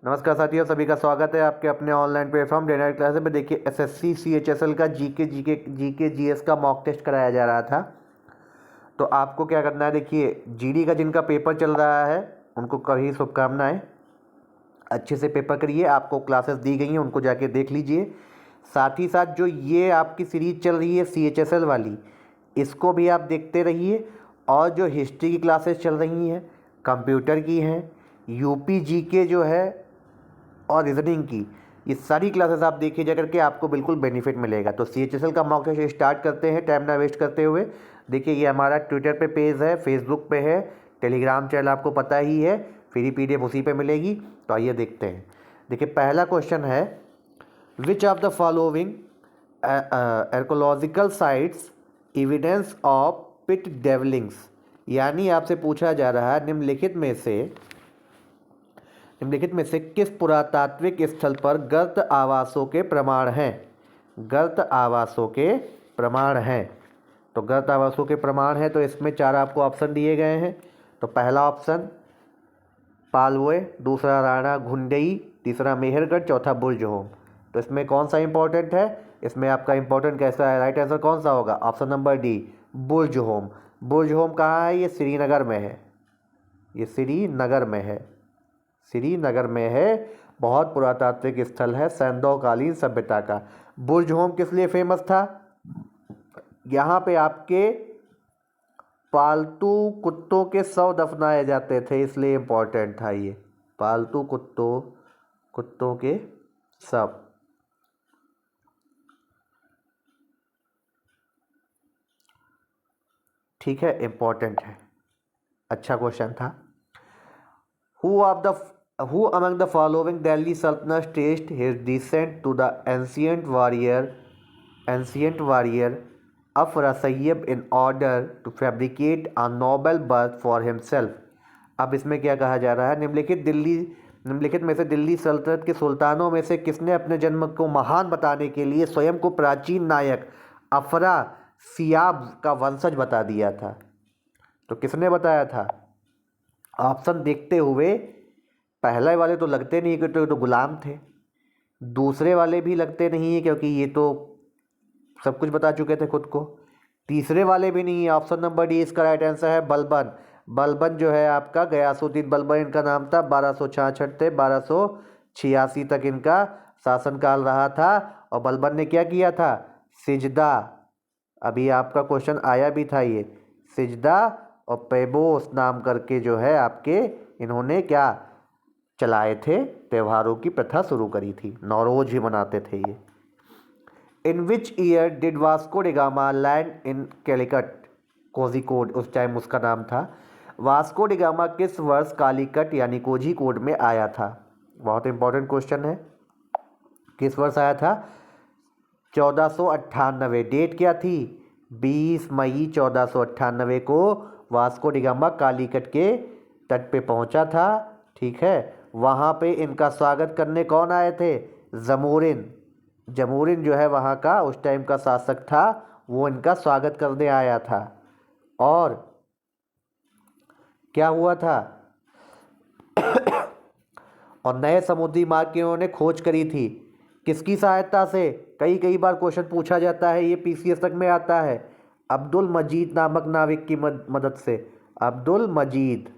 नमस्कार साथियों, सभी का स्वागत है आपके अपने online platform day night classes में। देखिए एसएससी सीएचएसएल का जीके जीएस का मॉक टेस्ट कराया जा रहा था। तो आपको क्या करना है, देखिए जीडी का जिनका पेपर चल रहा है उनको कभी शुभकामनाएं, अच्छे से पेपर करिए। आपको क्लासेस दी गई हैं, उनको जाके देख लीजिए। साथ ही साथ जो ये आपकी सीरीज चल रही है सीएचएसएल वाली, इसको भी आप देखते रहिए। और जो हिस्ट्री की क्लासेस चल रही हैं, कंप्यूटर की हैं, यूपी जीके जो है और रीजनिंग की, ये सारी क्लासेस आप देखिए जा करके, आपको बिल्कुल बेनिफिट मिलेगा। तो सीएचएसएल का मॉक टेस्ट स्टार्ट करते हैं टाइम ना वेस्ट करते हुए। देखिए ये हमारा ट्विटर पे पेज है, फेसबुक पे है, टेलीग्राम चैनल आपको पता ही है, फ्री पीडीएफ उसी पे मिलेगी। तो आइए देखते हैं। देखिए पहला क्वेश्चन है, which of the following archaeological sites evidence of pit dwellings, यानी आपसे पूछा जा रहा है निम्नलिखित में से किस पुरातात्विक स्थल पर गर्त आवासों के प्रमाण हैं। गर्त आवासों के प्रमाण हैं। तो गर्त आवासों के प्रमाण हैं, तो इसमें चार आपको ऑप्शन दिए गए हैं। तो पहला ऑप्शन पालवे, दूसरा राणा घुंडई, तीसरा मेहरगढ़, चौथा बुर्जहोम। तो इसमें कौन सा इंपॉर्टेंट है? इसमें आपका इंपॉर्टेंट कैसा है, राइट आंसर कौन सा होगा? Option number D, Burzahom. Burzahom कहाँ है? ये श्रीनगर में है। ये श्रीनगर में है, श्रीनगर में है। बहुत पुरातात्विक स्थल है सैंधव-कालीन सभ्यता का। बुर्जहोम किस लिए फेमस था? यहाँ पे आपके पालतू कुत्तों के शव दफनाए जाते थे, इसलिए इम्पोर्टेंट था ये। पालतू कुत्तों के शव। ठीक है, इम्पोर्टेंट है, अच्छा क्वेश्चन था। Who among the following Delhi Sultanate traced his descent to the ancient warrior Afra Sayyab in order to fabricate a noble birth for himself? अब इसमें क्या कहा जा रहा है, निम्नलिखित में से दिल्ली सल्तनत के सुल्तानों में से किसने अपने जन्म को महान बताने के लिए स्वयं को प्राचीन नायक अफरा सियाब का वंशज बता दिया था? तो किसने बताया था? ऑप्शन देखते हुए पहले वाले तो लगते नहीं क्योंकि तो गुलाम थे, दूसरे वाले भी लगते नहीं है क्योंकि ये तो सब कुछ बता चुके थे खुद को, तीसरे वाले भी नहीं है। ऑप्शन नंबर डी इसका राइट आंसर है, बलबन। बलबन जो है आपका, गयासुद्दीन बलबन इनका नाम था। 1266 से 1286 तक इनका शासनकाल रहा था। और बलबन ने क्या किया था? सिजदा, अभी आपका क्वेश्चन आया भी था ये, सिजदा और पेबोस नाम करके जो है आपके इन्होंने क्या चलाए थे, त्योहारों की प्रथा शुरू करी थी, नौरोज ही मनाते थे ये। In which year did Vasco da Gama land in Calicut, Kozhikode उस टाइम उसका नाम था। वास्को डिगामा किस वर्ष कालीकट यानी कोझिकोड में आया था? बहुत इंपॉर्टेंट क्वेश्चन है, किस वर्ष आया था? 1498। डेट क्या थी? 20 मई 1498 को वास्को डिगामा कालीकट के तट पे पहुंचा था। ठीक है, वहाँ पे इनका स्वागत करने कौन आए थे? जमोरिन जो है वहाँ का उस टाइम का शासक था, वो इनका स्वागत करने आया था। और क्या हुआ था? और नए समुद्री मार्ग की उन्होंने खोज करी थी। किसकी सहायता से? कई बार क्वेश्चन पूछा जाता है, ये पीसीएस तक में आता है। अब्दुल मजीद नामक नाविक की मदद से, अब्दुल मजीद।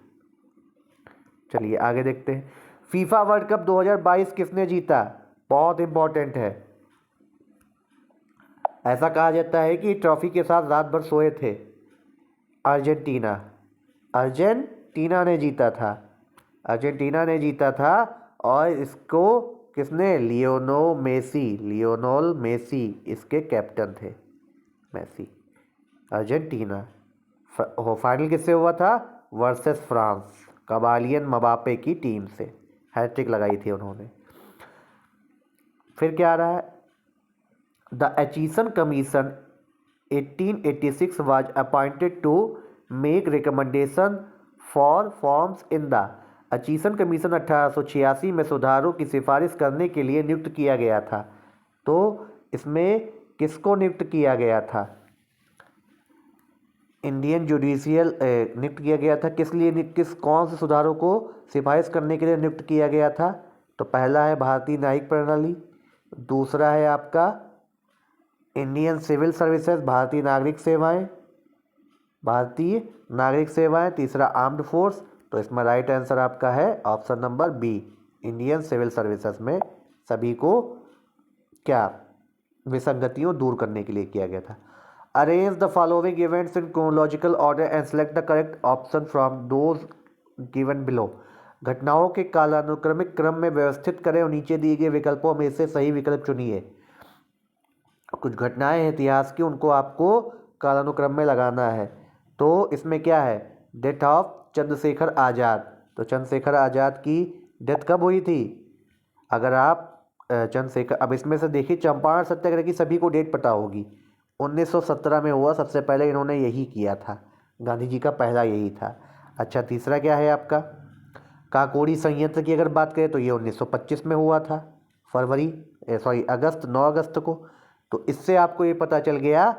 चलिए आगे देखते हैं। फीफा वर्ल्ड कप 2022 किसने जीता? बहुत इंपॉर्टेंट है। ऐसा कहा जाता है कि ट्रॉफी के साथ रात भर सोए थे। अर्जेंटीना ने जीता था। अर्जेंटीना ने जीता था। और इसको किसने? लियोनेल मेसी इसके कैप्टन थे। Messi, Argentina. फाइनल किससे हुआ था? वर्सेस फ्रांस, कबालियन मबापे की टीम से हैट्रिक लगाई थी उन्होंने। फिर क्या आ रहा है? The Aitchison commission 1886 was appointed to make recommendation for reforms in the, Aitchison commission 1886 में सुधारों की सिफारिश करने के लिए नियुक्त किया गया था। तो इसमें किसको नियुक्त किया गया था? इंडियन जुडिशियल नियुक्त किया गया था। किस लिए? कौन से सुधारों को सिफारिश करने के लिए नियुक्त किया गया था? तो पहला है भारतीय न्यायिक प्रणाली, दूसरा है आपका इंडियन सिविल सर्विसेज, भारतीय नागरिक सेवाएं, भारतीय नागरिक सेवाएं, तीसरा आर्म्ड फोर्स। तो इसमें राइट आंसर आपका है option number B, Indian civil services में सभी को क्या विसंगतियों दूर करने के लिए किया गया था। Arrange the following events in chronological order and select the correct option from those given below. घटनाओं के कालानुक्रमिक क्रम में व्यवस्थित करें और नीचे दिए गए विकल्पों में से सही विकल्प चुनिए। कुछ घटनाएं हैं इतिहास की, उनको आपको कालानुक्रम में लगाना है। तो इसमें क्या है, डेथ ऑफ चंद्रशेखर आज़ाद। तो चंद्रशेखर आज़ाद की डेथ कब हुई थी? अगर आप चंद्रशेखर, अब इसमें से देखिए चंपारण सत्याग्रह की सभी को डेट पता होगी, 1917 में हुआ, सबसे पहले इन्होंने यही किया था, गांधी जी का पहला यही था। अच्छा, तीसरा क्या है आपका, काकोरी संयंत्र की अगर बात करें तो ये 1925 में हुआ था, अगस्त 9 अगस्त को। तो इससे आपको ये पता चल गया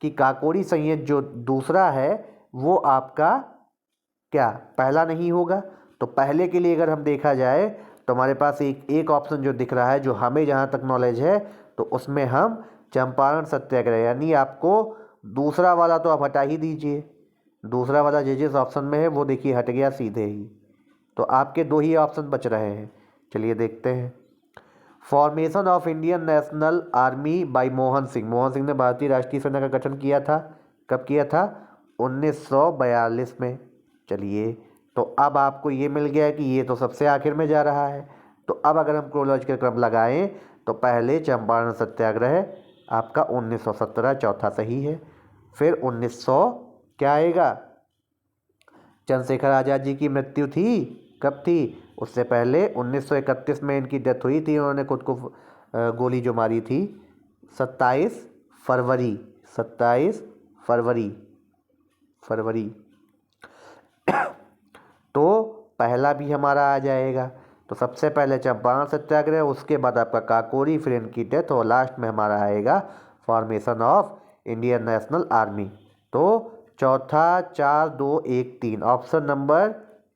कि काकोरी संयंत्र जो दूसरा है वो आपका क्या पहला नहीं होगा। तो पहले के लिए अगर हम देखा जाए तो हमारे पास एक ऑप्शन जो दिख रहा है, जो हमें जहाँ तक नॉलेज है, तो उसमें हम चंपारण सत्याग्रह, यानी आपको दूसरा वाला तो आप हटा ही दीजिए, दूसरा वाला जिस ऑप्शन में है वो देखिए हट गया सीधे ही। तो आपके दो ही ऑप्शन बच रहे हैं। चलिए देखते हैं। Formation of Indian National Army by Mohan Singh. Mohan Singh ने भारतीय राष्ट्रीय सेना का गठन किया था, कब किया था? 1942 में। चलिए, तो अब आपको ये मिल गया कि ये तो सबसे आखिर में जा रहा है। तो अब अगर हम क्रोनोलॉजिकल क्रम लगाएं तो पहले चंपारण सत्याग्रह आपका 1917 चौथा सही है, फिर 1900 क्या आएगा, चंद्रशेखर आज़ाद जी की मृत्यु थी, कब थी? उससे पहले 1931 में इनकी डेथ हुई थी, उन्होंने खुद को गोली जो मारी थी 27 फरवरी, 27 फरवरी फरवरी। तो पहला भी हमारा आ जाएगा। तो सबसे पहले चंपारण सत्याग्रह, उसके बाद आपका काकोरी, फिर इनकी डेथ, और लास्ट में हमारा आएगा formation of Indian National army. तो चौथा 4 2 1 3 ऑप्शन नंबर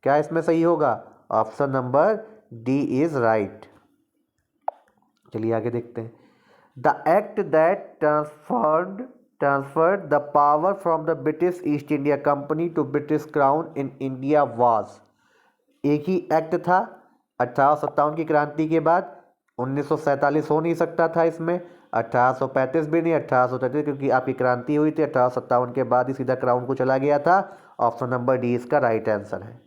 क्या इसमें सही होगा? Option number D is right. चलिए आगे देखते हैं। The act that transferred the power from the British East India Company to British Crown in India was. एक ही एक्ट था 1857 की क्रांति के बाद। 1947 हो नहीं सकता था इसमें, 1835 भी नहीं, 1833, क्योंकि आपकी क्रांति हुई थी 1857 के बाद ही सीधा क्राउन को चला गया था। ऑप्शन नंबर डी इसका राइट आंसर है।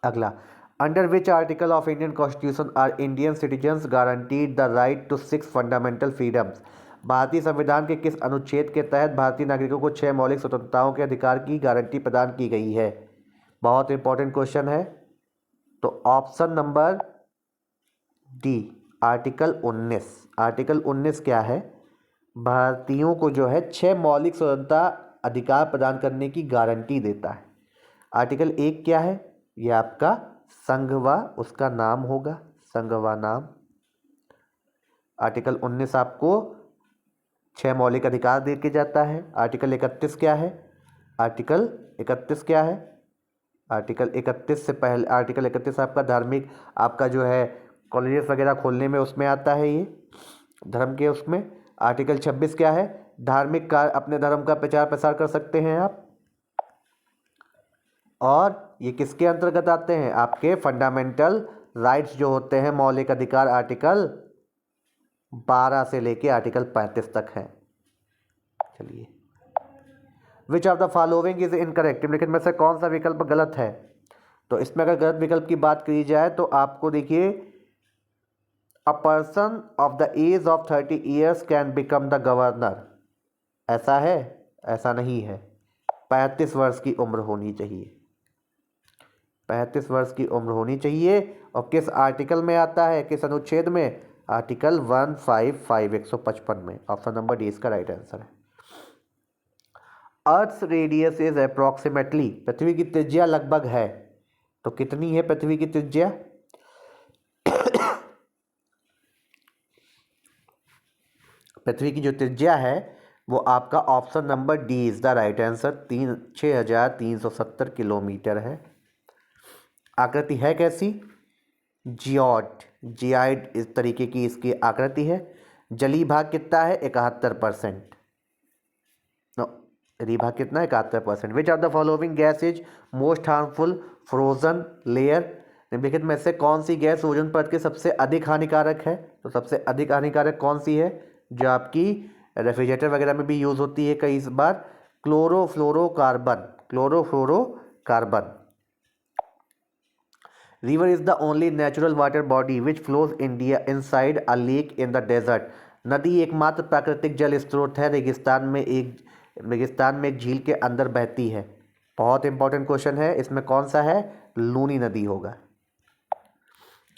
अगला, under which article of Indian constitution are Indian citizens guaranteed the right to 6 fundamental freedoms. भारतीय संविधान के किस अनुच्छेद के तहत भारतीय नागरिकों को 6 मौलिक स्वतंत्रताओं के अधिकार की गारंटी प्रदान की गई है? बहुत इंपॉर्टेंट क्वेश्चन है। तो option number D article 19। Article 19 क्या है? भारतीयों को जो है 6 मौलिक स्वतंत्रता अधिकार प्रदान करने की गारंटी देता है। आर्टिकल 1 क्या है? यह आपका संघवा, उसका नाम होगा, संघवा नाम। आर्टिकल 19 आपको 6 मौलिक अधिकार दे के जाता है। आर्टिकल 31 क्या है? आर्टिकल 31 क्या है? आर्टिकल 31 से पहले, आर्टिकल 31 आपका धार्मिक, आपका जो है कॉलेजेस वगैरह खोलने में उसमें आता है, ये धर्म के उसमें। आर्टिकल 26 क्या है? धार्मिक कार्य, अपने धर्म का प्रचार प्रसार कर सकते हैं आप। और ये किसके अंतर्गत आते हैं? आपके फंडामेंटल राइट्स जो होते हैं, मौलिक अधिकार, आर्टिकल 12 से लेके आर्टिकल 35 तक है। चलिए, विच of the following is incorrect, निम्नलिखित में से कौन सा विकल्प गलत है? तो इसमें अगर गलत विकल्प की बात की जाए तो आपको देखिए, a person of the age of 30 years can become the governor, ऐसा है? ऐसा नहीं है। 35 वर्ष की उम्र होनी चाहिए, 35 वर्ष की उम्र होनी चाहिए। और किस आर्टिकल में आता है, किस अनुच्छेद में? आर्टिकल 155, 155 में। ऑप्शन नंबर डी इसका राइट आंसर है। अर्थ रेडियस इज अप्रॉक्सीमेटली, पृथ्वी की त्रिज्या लगभग है, तो कितनी है पृथ्वी की त्रिज्या? पृथ्वी की जो त्रिज्या है वो आपका option number D is the right answer, 6370 kilometre है। आकृति है कैसी? जियाइड इस तरीके की इसकी आकृति है। जलीय भाग कितना है? 71%। नो, जलीय भाग कितना है? 71%। विच of the following gas is most harmful frozen layer? निम्नलिखित में से कौन सी गैस ओजोन परत के सबसे अधिक हानिकारक है? तो सबसे अधिक हानिकारक कौन सी है जो आपकी रेफ्रिजरेटर वगैरह में भी यूज होती है कई बार? Chlorofluorocarbon. Chlorofluorocarbon. River is the only natural water body which flows India inside a lake in the desert. नदी एकमात्र प्राकृतिक जल स्रोत है रेगिस्तान में एक झील के अंदर बहती है। बहुत इंपॉर्टेंट क्वेश्चन है। इसमें कौन सा है? लूनी नदी होगा।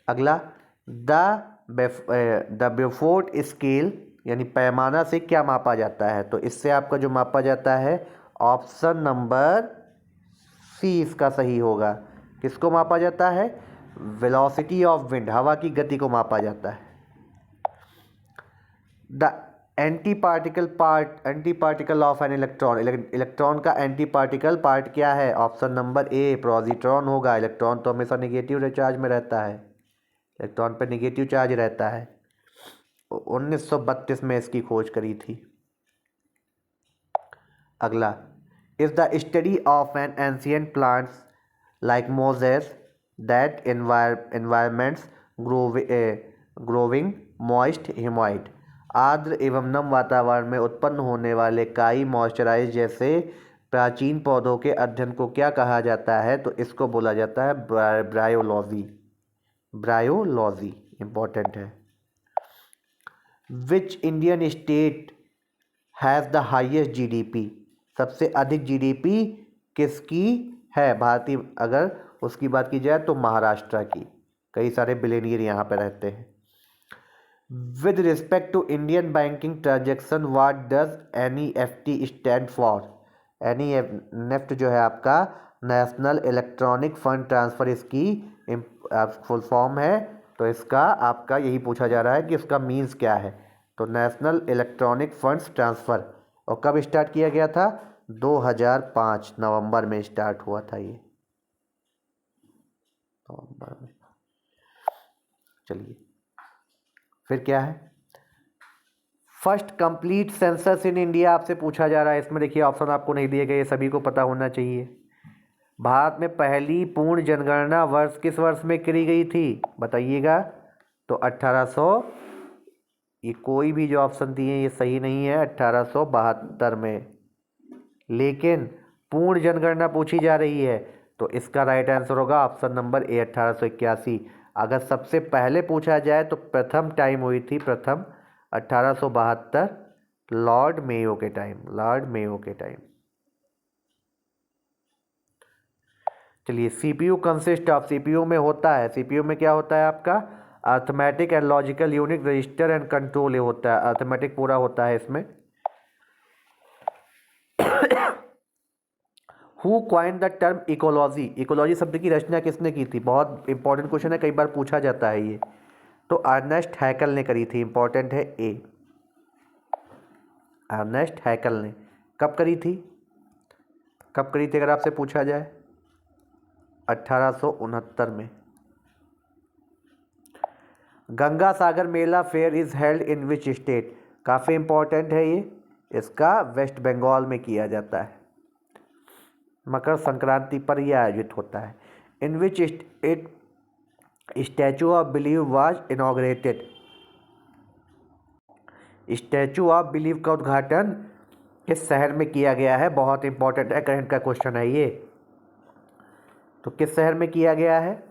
अगला, द बेफोर्ट स्केल यानी पैमाना से क्या मापा जाता है? तो इससे आपका जो मापा जाता है ऑप्शन नंबर सी इसका सही होगा। किसको मापा जाता है? वेलोसिटी ऑफ विंड, हवा की गति को मापा जाता है। The anti particle of an electron, electron का एंटी पार्टिकल पार्ट क्या है? ऑप्शन नंबर ए पॉजिट्रॉन होगा। इलेक्ट्रॉन तो हमेशा नेगेटिव चार्ज में रहता है, इलेक्ट्रॉन पर नेगेटिव चार्ज रहता है। 1932 में इसकी खोज करी थी। अगला, is the study of an ancient plants like mosses that environments growing moist humid. आर्द्र एवं नम वातावरण में उत्पन्न होने वाले काई मॉइस्चराइज जैसे प्राचीन पौधों के अध्ययन को क्या कहा जाता है? तो इसको बोला जाता है ब्रायोलॉजी। ब्रायोलॉजी इंपॉर्टेंट है। Which Indian state has the highest GDP? सबसे अधिक जीडीपी किसकी है? भारतीय अगर उसकी बात की जाए तो महाराष्ट्र की। कई सारे बिलियनियर यहाँ पे रहते हैं। With respect to Indian banking transaction what does NEFT stand for? NEFT जो है आपका नेशनल इलेक्ट्रॉनिक फंड ट्रांसफ़र, इसकी फुल फॉर्म है। तो इसका आपका यही पूछा जा रहा है कि इसका मीन्स क्या है। तो नेशनल इलेक्ट्रॉनिक फंड्स ट्रांसफ़र, और कब स्टार्ट किया गया था? 2005 नवंबर में स्टार्ट हुआ था ये, नवंबर में। चलिए फिर क्या है? First complete census in India आपसे पूछा जा रहा है। इसमें देखिए ऑप्शन आपको नहीं दिए गए, ये सभी को पता होना चाहिए। भारत में पहली पूर्ण जनगणना वर्ष किस वर्ष में करी गई थी? बताइएगा। तो 1800, ये कोई भी जो ऑप्शन दिए ये सही नहीं है, 1872 में। लेकिन पूर्ण जनगणना पूछी जा रही है तो इसका राइट आंसर होगा ऑप्शन नंबर ए 1881। अगर सबसे पहले पूछा जाए तो प्रथम टाइम हुई थी, प्रथम 1872 लॉर्ड मेयो के टाइम। चलिए, सीपीयू कंसिस्ट ऑफ, सीपीयू में होता है, सीपीयू में क्या होता है आपका? Arithmetic and logical unit, register and control होता है। अर्थमेटिक पूरा होता है इसमें। Who coin the term ecology? Ecology शब्द की रचना किसने की थी? बहुत इंपॉर्टेंट क्वेश्चन है, कई बार पूछा जाता है ये। तो अर्नेस्ट हैकल ने करी थी। इंपॉर्टेंट है ए, अर्नेस्ट हैकल ने। कब करी थी? अगर आपसे पूछा जाए 1869 में। Ganga Sagar mela fair is held in which state? काफ़ी इंपॉर्टेंट है ये। इसका वेस्ट बंगाल में किया जाता है, मकर संक्रांति पर यह आयोजित होता है। In which state statue of believe was inaugurated? Statue of believe का उद्घाटन किस शहर में किया गया है? बहुत इंपॉर्टेंट है, करंट का क्वेश्चन है ये। तो किस शहर में किया गया है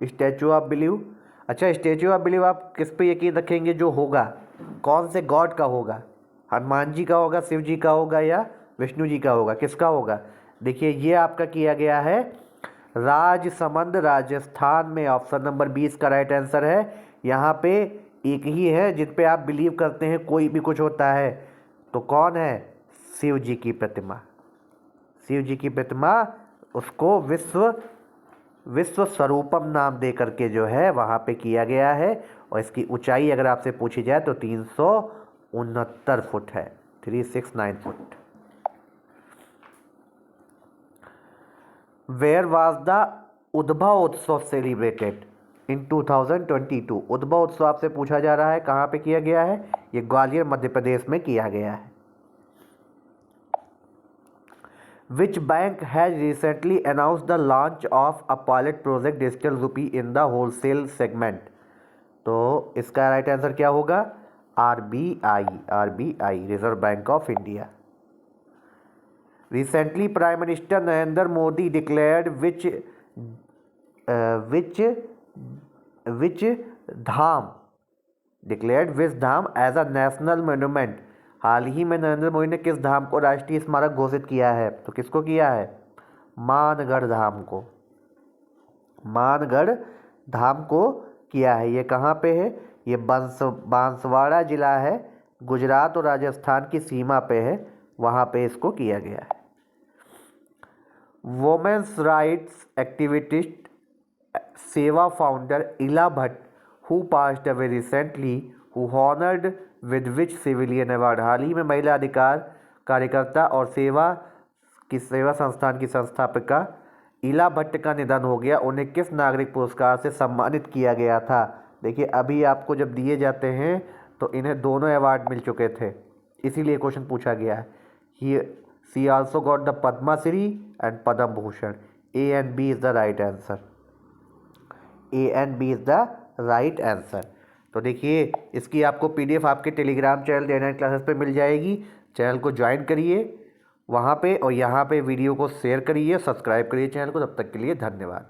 स्टैचू ऑफ बिलीव? अच्छा, स्टैचू ऑफ बिलीव आप किस पे यकीन रखेंगे जो होगा? कौन से गॉड का होगा? हनुमान जी का होगा, शिव जी का होगा, या विष्णु जी का होगा? किसका होगा? देखिए, ये आपका किया गया है राजसमंद, राजस्थान में। ऑप्शन नंबर 20 का राइट आंसर है। यहाँ पे एक ही है जिन पे आप बिलीव करते हैं कोई भी कुछ होता है। तो कौन है? शिव जी की प्रतिमा। शिव जी की प्रतिमा, उसको विश्व स्वरूपम नाम दे करके जो है वहाँ पे किया गया है। और इसकी ऊंचाई अगर आपसे पूछी जाए तो 369 फुट है, 369 फुट। वेयर वाज द उद्भव उत्सव सेलिब्रेटेड? इन 2022। उद्भव उत्सव आपसे पूछा जा रहा है कहाँ पे किया गया है, ये ग्वालियर मध्य प्रदेश में किया गया है। Which bank has recently announce the launch of a pilot project digital रूपी इन द होलसेल सेगमेंट। तो इसका राइट आंसर क्या होगा, RBI, RBI reserve bank of India. Recently prime minister Narendra Modi declared which Dham as a national monument. हाल ही में नरेंद्र मोदी ने किस धाम को राष्ट्रीय स्मारक घोषित किया है, तो किसको किया है, मानगढ़ धाम को, मानगढ़ धाम को किया है। ये कहाँ पे है, ये बांसवाड़ा जिला है, गुजरात और राजस्थान की सीमा पे है, वहाँ पे इसको किया गया है। वुमेन्स राइट्स एक्टिविस्ट सेवा founder Ela Bhatt who passed away recently who honoured with which civilian award. हाल ही में महिला अधिकार कार्यकर्ता और सेवा संस्थान की संस्थापिका इला भट्ट का निधन हो गया, उन्हें किस नागरिक पुरस्कार से सम्मानित किया गया था। देखिए अभी आपको जब दिए जाते हैं तो इन्हें दोनों अवार्ड मिल चुके थे, इसीलिए क्वेश्चन पूछा गया है। She also got the Padma Shri and Padma Bhushan. A and B is the right answer, A and B is the right answer. तो देखिए इसकी आपको पीडीएफ आपके टेलीग्राम चैनल डे 9 क्लासेस पे मिल जाएगी। चैनल को ज्वाइन करिए वहाँ पे, और यहाँ पे वीडियो को शेयर करिए, सब्सक्राइब करिए चैनल को। तब तक के लिए धन्यवाद।